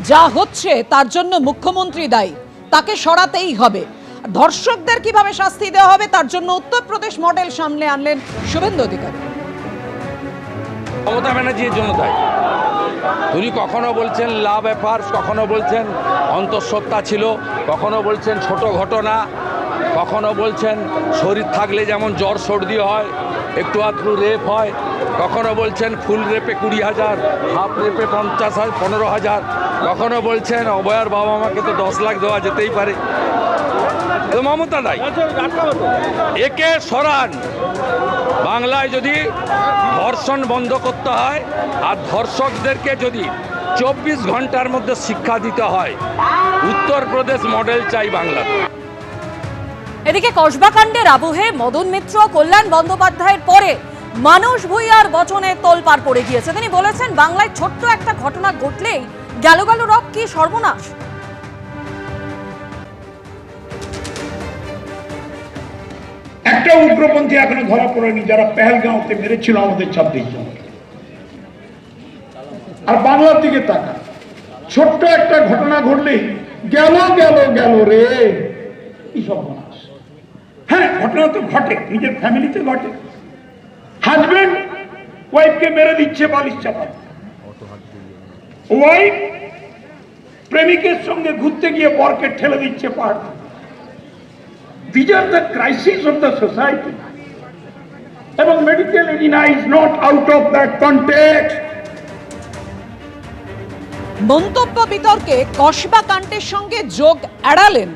যা হচ্ছে তার জন্য মুখ্যমন্ত্রী দায়ী, তাকে সরাতেই হবে। ধর্ষকদের কিভাবে শাস্তি দেওয়া হবে তার জন্য উত্তরপ্রদেশ মডেল সামনে আনলেন শুভেন্দু অধিকারী। মমতা ব্যানার্জির জন্য দায়ী। তিনি কখনো বলছেন লাভ অ্যাফেয়ার্স, কখনো বলছেন অন্তঃসত্ত্বা ছিল, কখনো বলছেন ছোট ঘটনা, কখনো বলছেন শরীর থাকলে যেমন জ্বর সর্দি হয়, একটু আধটু রেপ হয়, কখনো বলছেন ফুল রেপে 20,000, হাফ রেপে 50,000, 15,000, কখনো বলছেন অভয়ার বাবা মাকে তো 10 লাখ দেওয়া যেতেই পারে। মমতা নাই, একে সরান। বাংলায় যদি ধর্ষণ বন্ধ করতে হয় আর ধর্ষকদেরকে যদি 24 ঘন্টার মধ্যে শিক্ষা দিতে হয়, উত্তরপ্রদেশ মডেল চাই বাংলাতে। এদিকে কসবা কাণ্ডের আবহে মদন মিত্র, কল্যাণ বন্দ্যোপাধ্যায়ের পরে মানস ভূঁইয়ার বচনে তোলপাড় পড়ে গিয়েছে। তিনি বলেছেন, বাংলায় ছোট্ট একটা ঘটনা ঘটলেই গেল রব, কি সর্বনাশ। একটা উগ্রপন্থী এখনো ধরা পড়েনি যারা পেহেলগাঁওতে মেরেছিল আমাদের 26 জন। আর বাংলার দিকে তাকা, ছোট্ট একটা ঘটনা ঘটলেই গেল রে, কি সর্বনাশ। হ্যাঁ, ঘটনা তো ঘটে, নিজের ফ্যামিলিতে ঘটে। হাজবেন্ড ওয়াইফকে মেরে দিচ্ছে বালিশ চাপা, ওয়াইফ প্রেমিকের সঙ্গে ঘুরতে গিয়ে বরকে ঠেলে দিচ্ছে পাহাড়। These are the crises of the society. এবং medical arena is not out of that context. মন্তব্য বিতর্কে কসবা কাণ্ডের সঙ্গে যোগ এড়ালেন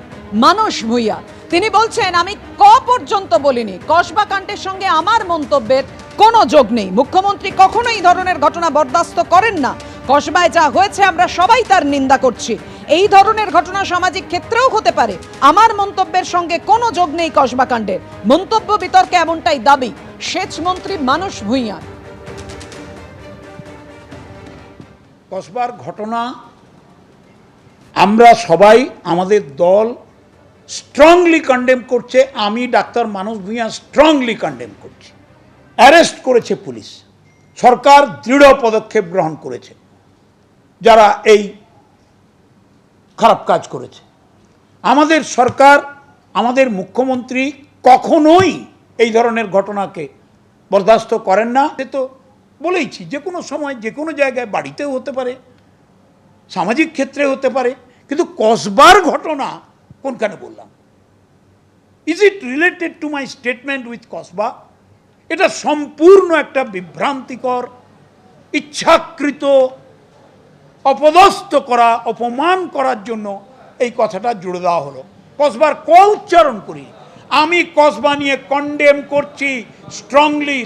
মানস ভূঁইয়া। তিনি বলছেন, আমি পর্যন্ত বলিনি, কসবা কাণ্ডের সঙ্গে আমার মন্তব্যের কোনো যোগ নেই। মুখ্যমন্ত্রী কখনো এই ধরনের ঘটনা বরদাস্ত করেন না। কসবায় যা হয়েছে আমরা সবাই তার নিন্দা করছি। এই ধরনের ঘটনা সামাজিক ক্ষেত্রেও হতে পারে। আমার মন্তব্যের সঙ্গে কোনো যোগ নেই কসবা কাণ্ডের। মন্তব্য বিতর্কে এমনটাই দাবি সেচ মন্ত্রী মানস ভূঁইয়ার। কসবার ঘটনা আমরা সবাই, আমাদের দল স্ট্রংলি কন্ডেম করছে। আমি ডাক্তার মানস ভূঁইয়া স্ট্রংলি কন্ডেম করছি। অ্যারেস্ট করেছে পুলিশ, সরকার দৃঢ় পদক্ষেপ গ্রহণ করেছে যারা এই খারাপ কাজ করেছে। আমাদের সরকার, আমাদের মুখ্যমন্ত্রী কখনোই এই ধরনের ঘটনাকে বরদাস্ত করেন না। এ তো বলেইছি, যে কোনো সময় যে কোনো জায়গায়, বাড়িতেও হতে পারে, সামাজিক ক্ষেত্রে হতে পারে, কিন্তু কসবার ঘটনা কোনখানে বললাম? Is it related to my statement with Kasba? এটা সম্পূর্ণ একটা বিভ্রান্তিকর, ইচ্ছাকৃত অপদস্থ করা, অপমান করার জন্য এই কথাটা জুড়ে দেওয়া হলো। কসবার ক উচ্চারণ করি, আমি কসবা নিয়ে কন্ডেম করছি স্ট্রংলি।